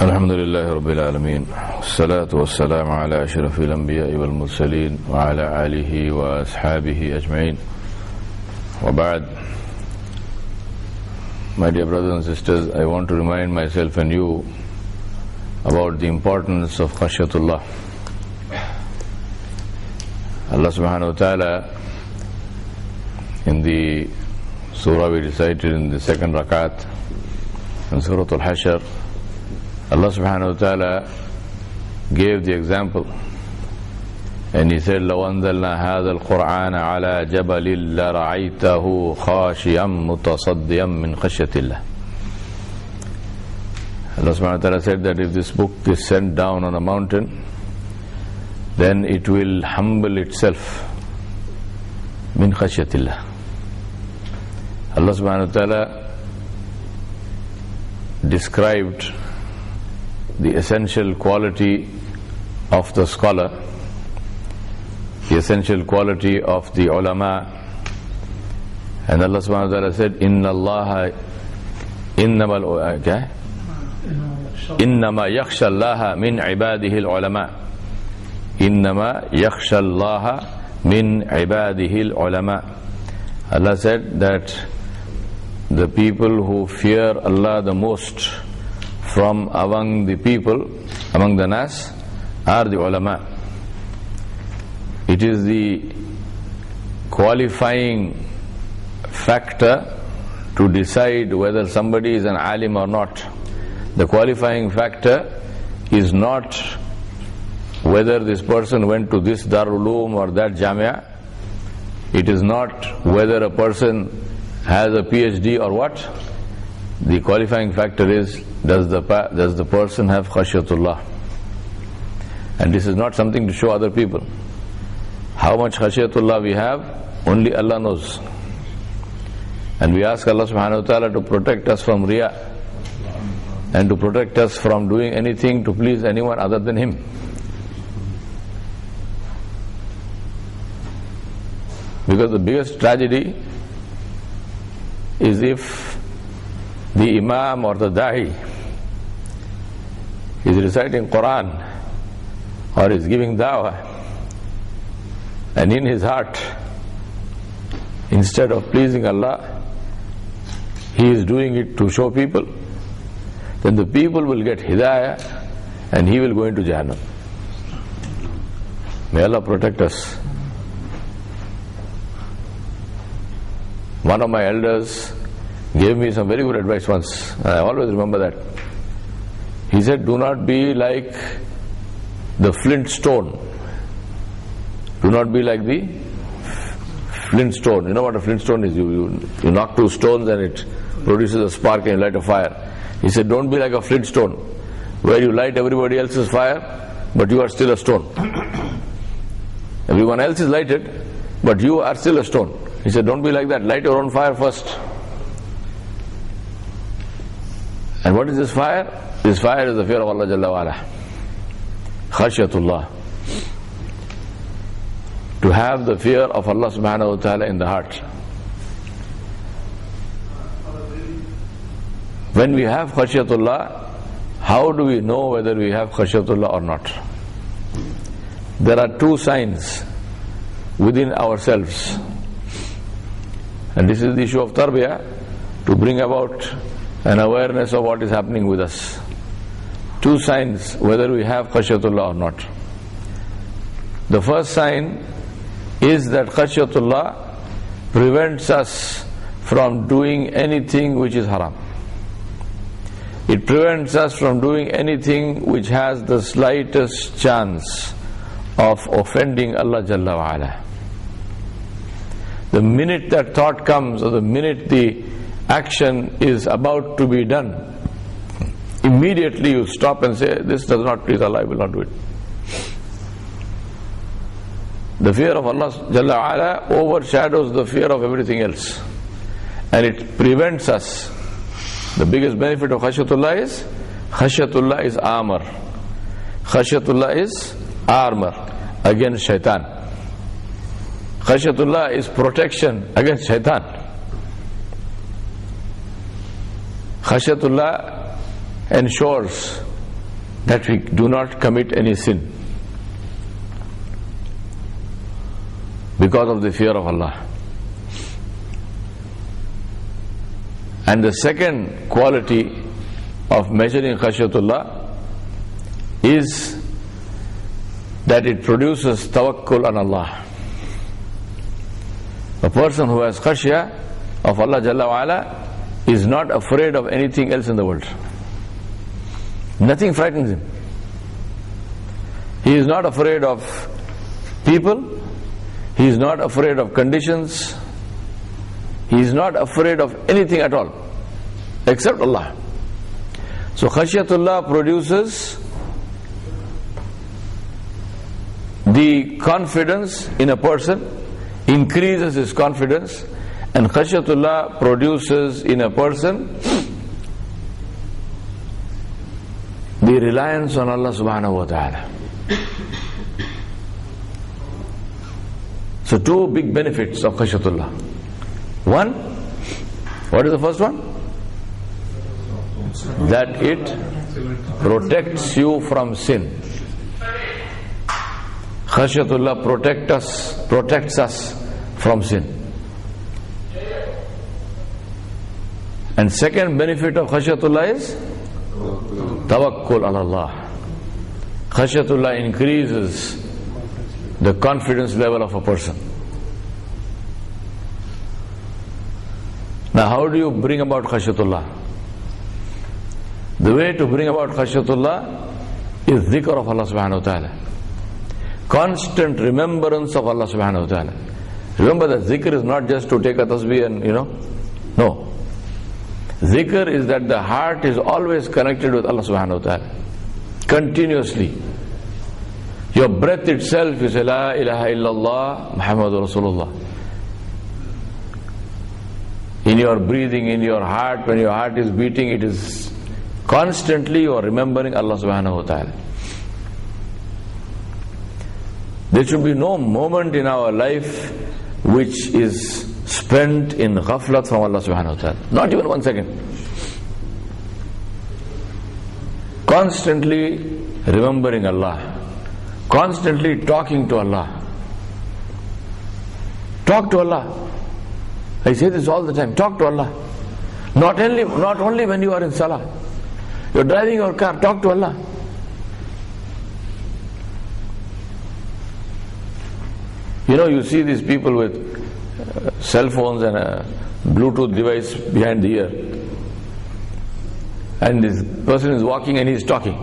الحمد لله رب العالمين والصلاة والسلام على أشرف الأنبياء والمرسلين وعلى آله وأصحابه أجمعين وبعد. My dear brothers and sisters, I want to remind myself and you about the importance of Khashiyathullah. Allah subhanahu wa ta'ala in the surah we recited in the second rakat in Surah Al-Hashr, Allah subhanahu wa ta'ala gave the example and He said, لَوْ أَنزَلْنَا هَذَا الْقُرْآنَ عَلَى جَبَلٍ لَرَأَيْتَهُ خَاشِعًا مُتَصَدِّعًا مِنْ خَشْيَةِ اللَّهِ. Allah subhanahu wa ta'ala said that if this book is sent down on a mountain, then it will humble itself min khashyatillah. Allah subhanahu wa ta'ala described the essential quality of the scholar, the essential quality of the ulama, and Allah subhanahu wa ta'ala said, إِنَّمَا يَخْشَى اللَّهَ مِنْ عِبَادِهِ الْعُلَمَاءِ إِنَّمَا يَخْشَى اللَّهَ مِنْ عِبَادِهِ الْعُلَمَاءِ. Allah said that the people who fear Allah the most from among the people, among the nas, are the ulama. It is the qualifying factor to decide whether somebody is an alim or not. The qualifying factor is not whether this person went to this Darul Uloom or that Jamia. It is not whether a person has a PhD or what. The qualifying factor is, does the person have Khashiyathullah? And this is not something to show other people. How much Khashiyathullah we have, only Allah knows. And we ask Allah subhanahu wa ta'ala to protect us from Riya and to protect us from doing anything to please anyone other than Him. Because the biggest tragedy is if the Imam or the Da'i is reciting Quran or is giving da'wah, and in his heart, instead of pleasing Allah, he is doing it to show people, then the people will get hidayah and he will go into Jahannam. May Allah protect us. One of my elders gave me some very good advice once, and I always remember that. He said, do not be like the flint stone. Do not be like the flint stone. You know what a flint stone is? You knock two stones and it produces a spark and you light a fire. He said, don't be like a flint stone, where you light everybody else's fire, but you are still a stone. Everyone else is lighted, but you are still a stone. He said, don't be like that. Light your own fire first. And what is this fire? This fire is the fear of Allah Jalla wa Ala. Khashiyathullah. To have the fear of Allah subhanahu wa ta'ala in the heart. When we have Khashiyathullah, how do we know whether we have Khashiyathullah or not? There are two signs within ourselves. And this is the issue of tarbiyah, to bring about an awareness of what is happening with us. Two signs whether we have Khashiyathullah or not. The first sign is that Khashiyathullah prevents us from doing anything which is haram. It prevents us from doing anything which has the slightest chance of offending Allah Jalla wa Ala. The minute that thought comes, or the minute the action is about to be done, immediately you stop and say, this does not please Allah, I will not do it. The fear of Allah Jalla wa Ala overshadows the fear of everything else, and it prevents us. The biggest benefit of Khashiyathullah is armor. Khashiyathullah is armor against shaitan. Khashiyathullah is protection against shaitan. Khashiyathullah ensures that we do not commit any sin because of the fear of Allah. And the second quality of measuring Khashiyathullah is that it produces tawakkul on Allah. A person who has khashya of Allah Jalla wa Ala is not afraid of anything else in the world. Nothing frightens him. He is not afraid of people. He is not afraid of conditions. He is not afraid of anything at all except Allah. So Khashiyathullah produces the confidence in a person, increases his confidence, and Khashiyathullah produces in a person the reliance on Allah subhanahu wa ta'ala. So two big benefits of Khashiyathullah. One, what is the first one? That it protects you from sin. Khashiyathullah protects us from sin. And second benefit of Khashiyathullah is tawakkul ala Allah. Khashiyathullah increases the confidence level of a person. Now, how do you bring about Khashiyathullah? The way to bring about Khashiyathullah is dhikr of Allah subhanahu wa ta'ala. Constant remembrance of Allah subhanahu wa ta'ala. Remember that zikr is not just to take a tasbih and no. Zikr is that the heart is always connected with Allah subhanahu wa ta'ala. Continuously. Your breath itself is La ilaha illallah Muhammadur Rasulullah. In your breathing, in your heart, when your heart is beating, it is constantly you are remembering Allah subhanahu wa ta'ala. There should be no moment in our life which is spent in ghaflat from Allah subhanahu wa ta'ala. Not even 1 second. Constantly remembering Allah. Constantly talking to Allah. Talk to Allah. I say this all the time. Talk to Allah. Not only when you are in salah. You're driving your car, talk to Allah. You see these people with cell phones and a Bluetooth device behind the ear. And this person is walking and he's talking.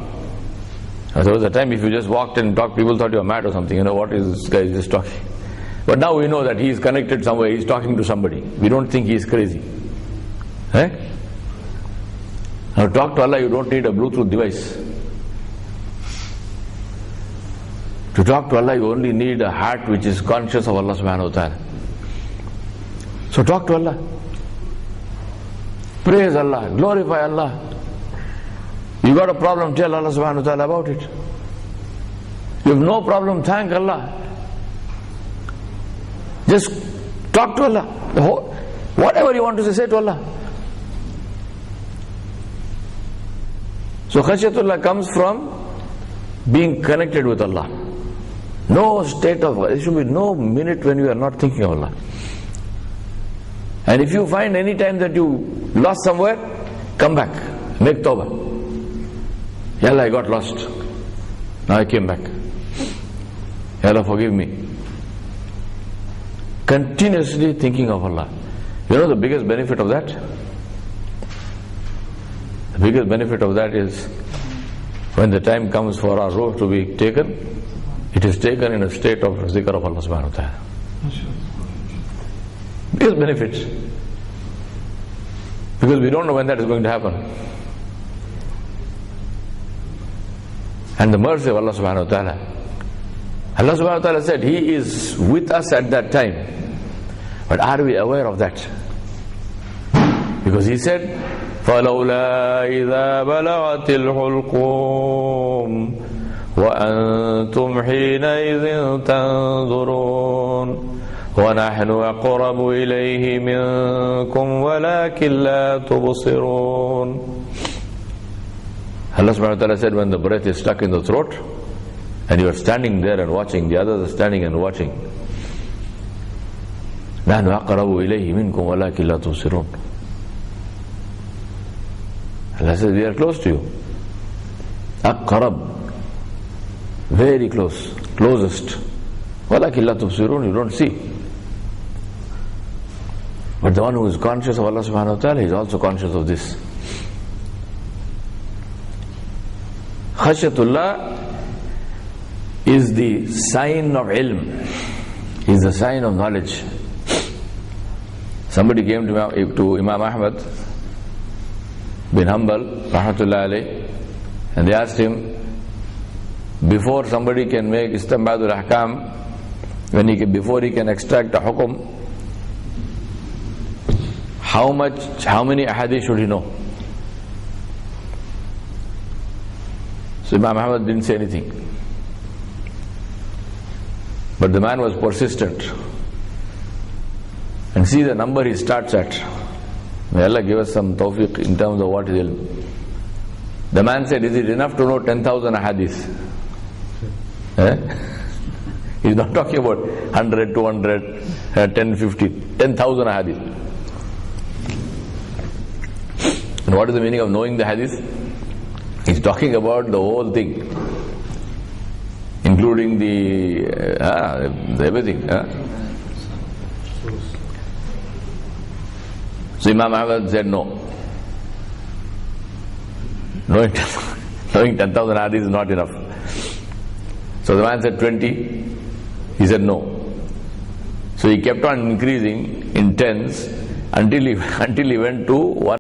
There was a time if you just walked and talked, people thought you were mad or something. What is this guy just talking? But now we know that he is connected somewhere, he is talking to somebody. We don't think he is crazy. Now to talk to Allah, you don't need a Bluetooth device. To talk to Allah, you only need a heart which is conscious of Allah subhanahu wa ta'ala. So talk to Allah. Praise Allah, glorify Allah. You got a problem, tell Allah subhanahu wa ta'ala about it. You have no problem, thank Allah. Just talk to Allah. Whatever you want to say to Allah. So Khashiyathullah comes from being connected with Allah. No state of, there should be no minute when you are not thinking of Allah. And if you find any time that you lost somewhere, come back, make tawbah. Ya Allah, I got lost. Now I came back. Ya Allah, forgive me. Continuously thinking of Allah. You know the biggest benefit of that? The biggest benefit of that is when the time comes for our ruh to be taken, it is taken in a state of zikr of Allah subhanahu wa ta'ala. Biggest benefits. Because we don't know when that is going to happen. And the mercy of Allah subhanahu wa ta'ala. Allah subhanahu wa ta'ala said He is with us at that time. But are we aware of that? Because He said, فَلَوْلَا إِذَا بَلَغَتِ الْحُلْقُومِ وَأَنْتُمْ حِينَئِذٍ تَنْظُرُونَ وَنَحْنُ أَقْرَبُ إِلَيْهِ مِنْكُمْ وَلَكِنْ لَا تُبْصِرُونَ. Allah subhanahu wa ta'ala said, when the breath is stuck in the throat and you are standing there and watching, the others are standing and watching. نحن أقرب إليه منكم ولكن لا تبصرون. Allah says, we are close to you. أقرب, very close, closest. ولكن لا تبصرون, you don't see. But the one who is conscious of Allah subhanahu wa ta'ala is also conscious of this. Khashiyathullah is the sign of ilm, is the sign of knowledge. Somebody came to Imam Ahmad bin Hanbal rahmatullah alayh, and they asked him, before somebody can make istinbadul ahkam, before he can extract a hukum, how many ahadith should he know? So Imam Ahmad didn't say anything. But the man was persistent. And see the number he starts at. May Allah give us some tawfiq in terms of what is ilm. The man said, is it enough to know 10,000 ahadith? He's not talking about 100, 200, 10, 50, 10,000 hadith. And what is the meaning of knowing the hadith? He's talking about the whole thing, including the everything. So Imam Ahmad said no. Knowing 10,000 hadith is not enough. So the man said 20. He said no. So he kept on increasing in tens until he went to 1.